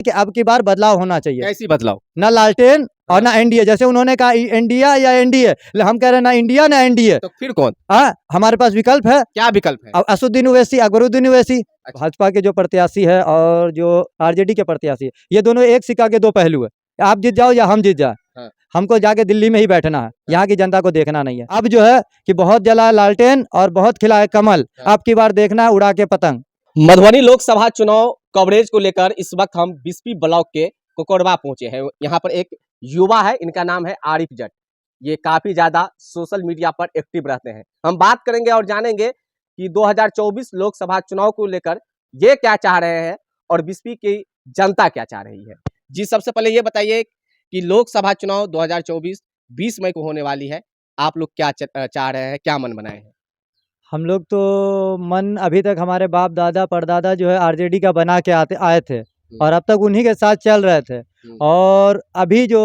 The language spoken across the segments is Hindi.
कि अब की बार बदलाव होना चाहिए। कैसी बदलाव? ना लालटेन और ना एनडीए, जैसे उन्होंने कहा इंडिया या एनडीए, हम कह रहे हैं ना इंडिया ना एनडीए। तो फिर कौन? हमारे पास विकल्प है। क्या विकल्प है? असदुद्दीन ओवैसी, अकबरुद्दीन ओवैसी। अच्छा। भाजपा के जो प्रत्याशी है और जो आरजेडी के प्रत्याशी है, ये दोनों एक सिक्का के दो पहलू है। आप जीत जाओ या हम जीत जाए, हाँ। हमको जाके दिल्ली में ही बैठना है, यहाँ की जनता को देखना नहीं है। अब जो है कि बहुत जला लालटेन और बहुत खिला है कमल, हाँ। अब की बार देखना है उड़ा के पतंग। मधुबनी लोकसभा चुनाव कवरेज को लेकर इस वक्त हम बिस्फी ब्लॉक के कोकोरबा पहुंचे हैं। यहाँ पर एक युवा है, इनका नाम है आरिफ जट। ये काफी ज्यादा सोशल मीडिया पर एक्टिव रहते हैं। हम बात करेंगे और जानेंगे कि 2024 लोकसभा चुनाव को लेकर ये क्या चाह रहे हैं और बिस्फी की जनता क्या चाह रही है। जी, सबसे पहले ये बताइए कि लोकसभा चुनाव 2024 20 मई को होने वाली है, आप लोग क्या चाह रहे हैं, क्या मन बनाए हैं? हम लोग तो मन अभी तक हमारे बाप दादा परदादा जो है आरजेडी का बना के आए थे और अब तक उन्हीं के साथ चल रहे थे। और अभी जो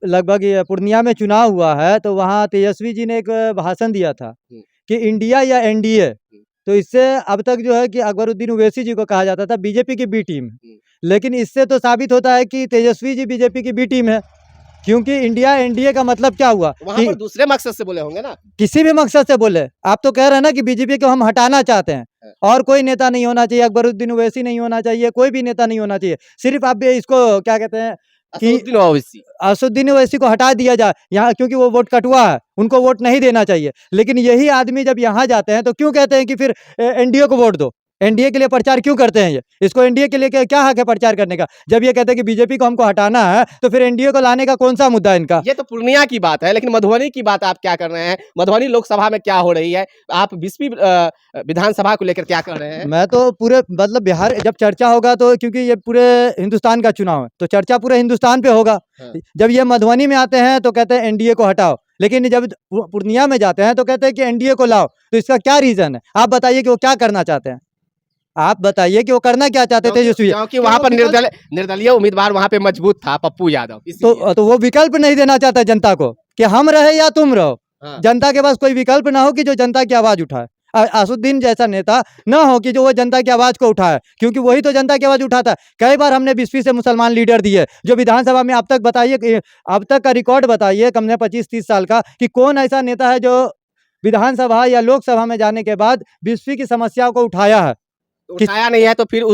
लगभग ये पूर्णिया में चुनाव हुआ है तो वहाँ तेजस्वी जी ने एक भाषण दिया था कि इंडिया या एनडीए। तो इससे अब तक जो है कि अकबरुद्दीन ओवैसी जी को कहा जाता था बीजेपी की बी टीम, लेकिन इससे तो साबित होता है कि तेजस्वी जी बीजेपी की बी टीम है, क्योंकि इंडिया एनडीए का मतलब क्या हुआ? वहाँ पर दूसरे मकसद से बोले होंगे ना? किसी भी मकसद से बोले। आप तो कह रहे हैं ना कि बीजेपी को हम हटाना चाहते हैं और कोई नेता नहीं होना चाहिए, अकबरुद्दीन ओवैसी नहीं होना चाहिए, कोई भी नेता नहीं होना चाहिए। सिर्फ आप इसको क्या कहते हैं कि असदुद्दीन ओवैसी को हटा दिया जाए यहाँ, क्योंकि वो वोट कटुआ है, उनको वोट नहीं देना चाहिए। लेकिन यही आदमी जब यहाँ जाते हैं तो क्यों कहते हैं कि फिर एनडीए को वोट दो? एनडीए के लिए प्रचार क्यों करते हैं? ये इसको एनडीए के लिए क्या हक है प्रचार करने का? जब ये कहते हैं कि बीजेपी को हमको हटाना है तो फिर एनडीए को लाने का कौन सा मुद्दा है इनका? ये तो पूर्णिया की बात है, लेकिन मधुबनी की बात आप क्या कर रहे हैं? मधुबनी लोकसभा में क्या हो रही है? आप बिस्फी विधानसभा को लेकर क्या कर रहे हैं? मैं तो पूरे मतलब बिहार जब चर्चा होगा तो, क्योंकि ये पूरे हिंदुस्तान का चुनाव है तो चर्चा पूरे हिंदुस्तान पे होगा। जब ये मधुबनी में आते हैं तो कहते हैं एनडीए को हटाओ, लेकिन जब पूर्णिया में जाते हैं तो कहते हैं कि एनडीए को लाओ। तो इसका क्या रीजन है? आप बताइए कि वो क्या करना चाहते हैं? आप बताइए कि वो करना क्या चाहते थे तेजस्वी? क्योंकि वहां पर निर्दलीय उम्मीदवार वहां पे मजबूत था, पप्पू यादव। तो वो विकल्प नहीं देना चाहता जनता को कि हम रहे या तुम रहो। जनता के पास कोई विकल्प ना हो कि जो जनता की आवाज उठाए। असदुद्दीन जैसा नेता ना हो कि जो वो जनता की आवाज को उठाए, क्योंकि वही तो जनता की आवाज उठाता है। कई बार हमने बिस्फी से मुसलमान लीडर दिए जो विधानसभा में अब तक बताइए, अब तक का रिकॉर्ड बताइए कम से 25-30 साल का, कि कौन ऐसा नेता है जो विधानसभा या लोकसभा में जाने के बाद बिस्फी की समस्या को उठाया है? उठाया नहीं है तो फिर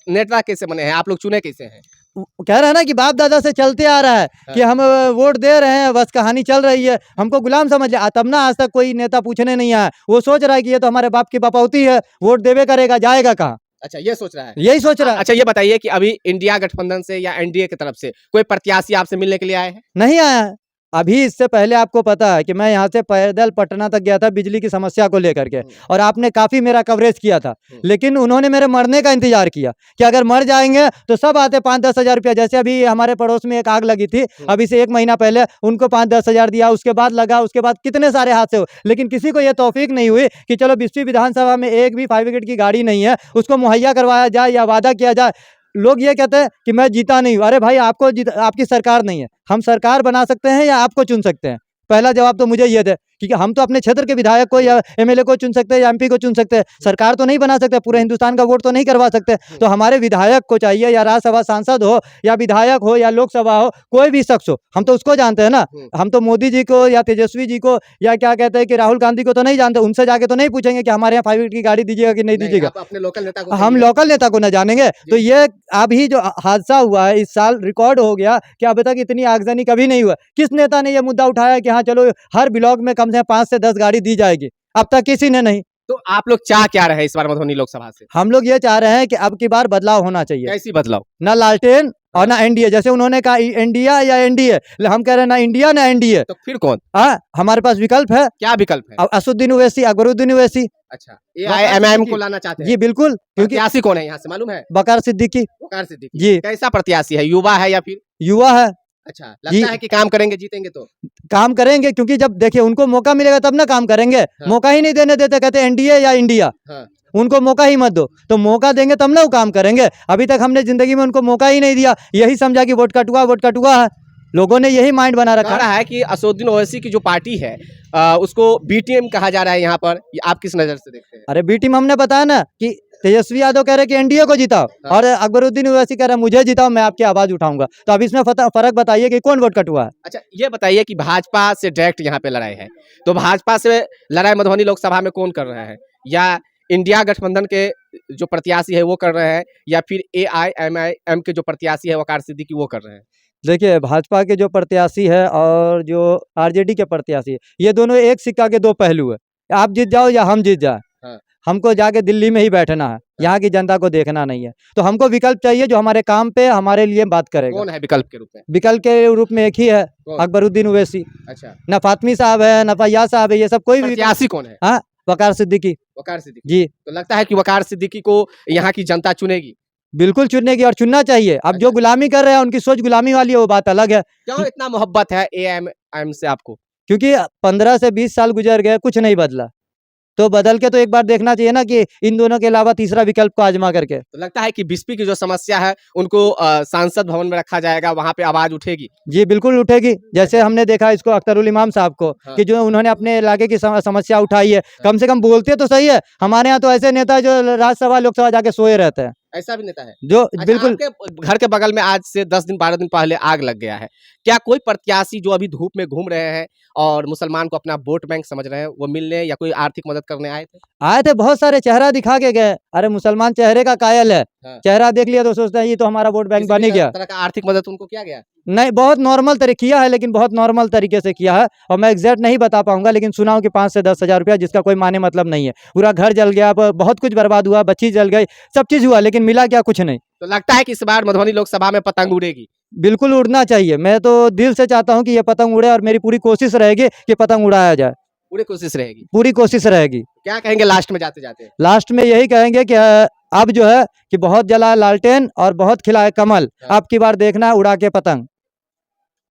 नेता कैसे बने हैं? आप लोग चुने कैसे हैं? कह रहा है ना कि बाप दादा से चलते आ रहा है कि हम वोट दे रहे हैं, बस कहानी चल रही है, हमको गुलाम समझ लिया। तब ना आज तक कोई नेता पूछने नहीं आया। वो सोच रहा है कि ये तो हमारे बाप की बपौती है, वोट देवे करेगा, जाएगा कहाँ? अच्छा, ये सोच रहा है, यही सोच रहा है। अच्छा, ये बताइए कि अभी इंडिया गठबंधन से या एनडीए की तरफ से कोई प्रत्याशी आपसे मिलने के लिए आए हैं? नहीं आया है। अभी इससे पहले आपको पता है कि मैं यहाँ से पैदल पटना तक गया था बिजली की समस्या को लेकर के, और आपने काफी मेरा कवरेज किया था, लेकिन उन्होंने मेरे मरने का इंतजार किया कि अगर मर जाएंगे तो सब आते 5-10 हजार रुपया। जैसे अभी हमारे पड़ोस में एक आग लगी थी, अभी से 1 महीना पहले उनको 5-10 हजार दिया, उसके बाद लगा, उसके बाद कितने सारे हादसे हुए, लेकिन किसी को यह तौफीक नहीं हुई कि चलो बिस्फी विधानसभा में एक भी फायर ब्रिगेड की गाड़ी नहीं है, उसको मुहैया करवाया जाए या वादा किया जाए। लोग ये कहते हैं कि मैं जीता नहीं हूँ। अरे भाई, आपकी सरकार नहीं है, हम सरकार बना सकते हैं या आपको चुन सकते हैं? पहला जवाब तो मुझे ये दे, क्योंकि हम तो अपने क्षेत्र के विधायक को या एमएलए को चुन सकते हैं या एमपी को चुन सकते हैं, सरकार तो नहीं बना सकते, पूरे हिंदुस्तान का वोट तो नहीं करवा सकते। तो हमारे विधायक को चाहिए, या राज्यसभा सांसद हो या विधायक हो या लोकसभा हो, कोई भी शख्स हो, हम तो उसको जानते हैं ना। हम तो मोदी जी को या तेजस्वी जी को या क्या कहते हैं कि राहुल गांधी को तो नहीं जानते। उनसे जाके तो नहीं पूछेंगे कि हमारे यहाँ 5 ब्रिगेड की गाड़ी दीजिएगा कि नहीं दीजिएगा। अपने लोकल नेता को, हम लोकल नेता को ना जानेंगे? तो ये अभी जो हादसा हुआ है इस साल, रिकॉर्ड हो गया कि अभी तक इतनी आगजनी कभी नहीं हुआ। किस नेता ने ये मुद्दा उठाया कि हाँ चलो हर ब्लॉक में कम से कम 5 से 10 गाड़ी दी जाएगी? अब तक किसी ने नहीं। तो आप लोग चाह क्या रहे हैं इस बार मधुबनी लोकसभा से? हम लोग ये चाह रहे हैं कि अब की बार बदलाव होना चाहिए। कैसी बदलाव? ना लालटेन और ना एनडीए, जैसे उन्होंने कहा इंडिया या एनडीए, हम कह रहे हैं ना इंडिया ना एनडीए। तो फिर कौन? हमारे पास विकल्प है। क्या विकल्प है? असदुद्दीन ओवैसी, अकबरुद्दीन ओवैसी। अच्छा, एआईएमआईएम को लाना चाहते हैं? जी बिल्कुल। क्योंकि प्रत्याशी कौन है यहाँ से मालूम है? वकार सिद्दीकी। वकार सिद्दीकी जी। कैसा प्रत्याशी है? युवा है या फिर? युवा है। अच्छा, लगता है कि काम करेंगे, जीतेंगे तो? काम करेंगे, क्योंकि जब देखिए उनको मौका मिलेगा तब ना काम करेंगे। मौका ही नहीं देने देते, कहते एनडीए या इंडिया। उनको मौका ही मत दो, तो मौका देंगे तब ना वो काम करेंगे। अभी तक हमने जिंदगी में उनको मौका ही नहीं दिया, यही समझा कि वोट कटुआ है। लोगों ने यही माइंड बना रखा है कि असदुद्दीन ओवैसी की जो पार्टी है उसको बी टीम कहा जा रहा है यहाँ पर। आप किस नजर से देखते हैं? अरे बी टीम, हमने बताया ना कि तेजस्वी यादव कह रहे कि एनडीए को जिताओ और अकबरुद्दीन ओवैसी कह रहे मुझे जिताओ, मैं आपकी आवाज उठाऊंगा। तो अब इसमें फर्क बताइए कि कौन वोट कटुआ है। अच्छा, ये बताइए कि भाजपा से डायरेक्ट यहाँ पे लड़ाई है, तो भाजपा से लड़ाई मधुबनी लोकसभा में कौन कर रहे हैं? या इंडिया गठबंधन के जो प्रत्याशी है वो कर रहे हैं, या फिर AIMIM के जो प्रत्याशी है वकार सिद्दीकी वो कर रहे हैं? देखिए, भाजपा के जो प्रत्याशी है और जो आरजेडी के प्रत्याशी है, ये दोनों एक सिक्का के दो पहलू है। आप जीत जाओ या हम जीत जाए, हाँ। हमको जाके दिल्ली में ही बैठना है, यहाँ की जनता को देखना नहीं है। तो हमको विकल्प चाहिए जो हमारे काम पे हमारे लिए बात करेगा। कौन है विकल्प के रूप में? विकल्प के रूप में एक ही है, कौन? अकबरुद्दीन ओवैसी। अच्छा, न फातमी साहब है, न फैयाज साहब है, ये सब कोई भी प्रत्याशी कौन है? हाँ, वकार सिद्दीकी वकार सिद्दीकी। जी। तो लगता है कि वकार सिद्दीकी को यहाँ की जनता चुनेगी? बिल्कुल चुनने की और चुनना चाहिए। अब जो अच्छा। गुलामी कर रहे हैं उनकी सोच गुलामी वाली है, वो बात अलग है। क्यों इतना मोहब्बत है AIMIM से आपको? क्योंकि 15 से 20 साल गुजर गए, कुछ नहीं बदला। तो बदल के तो एक बार देखना चाहिए ना कि इन दोनों के अलावा तीसरा विकल्प को आजमा करके। तो लगता है कि बिस्पी की जो समस्या है उनको सांसद भवन में रखा जाएगा, वहाँ पे आवाज उठेगी? जी बिल्कुल उठेगी। जैसे हमने देखा इसको अख्तरुल इमाम साहब को हाँ। कि जो उन्होंने अपने इलाके की समस्या उठाई है, कम से कम बोलते तो सही है। हमारे यहाँ तो ऐसे नेता है जो राज्यसभा लोकसभा जाके सोए रहते हैं, ऐसा भी नेता है? जो अच्छा, बिल्कुल आपके घर के बगल में आज से 10 दिन 12 दिन पहले आग लग गया है। क्या कोई प्रत्याशी जो अभी धूप में घूम रहे हैं और मुसलमान को अपना वोट बैंक समझ रहे हैं, वो मिलने या कोई आर्थिक मदद करने आए थे? आए थे, बहुत सारे चेहरा दिखा के गए। अरे मुसलमान चेहरे का कायल है, हाँ। चेहरा देख लिया तो सोचता है ये तो हमारा वोट बैंक किसी बन ही भी गया। तरह का आर्थिक मदद उनको किया गया? नहीं, बहुत नॉर्मल तरीके किया है, लेकिन बहुत नॉर्मल तरीके से किया है। और मैं एग्जैक्ट नहीं बता पाऊंगा, लेकिन सुना हूं कि 5 से 10 हजार रुपया, जिसका कोई माने मतलब नहीं है। पूरा घर जल गया, बहुत कुछ बर्बाद हुआ, बच्ची जल गई, सब चीज हुआ, लेकिन मिला क्या? कुछ नहीं। तो लगता है कि इस बार मधुबनी लोकसभा में पतंग उड़ेगी? बिल्कुल उड़ना चाहिए। मैं तो दिल से चाहता हूं कि ये पतंग उड़े और मेरी पूरी कोशिश रहेगी कि पतंग उड़ाया जाए। पूरी कोशिश रहेगी। पूरी कोशिश रहेगी। क्या कहेंगे लास्ट में जाते जाते? लास्ट में यही कहेंगे कि अब जो है कि बहुत जला लालटेन और बहुत खिलाए कमल, हाँ। अब की बार देखना है उड़ा के पतंग।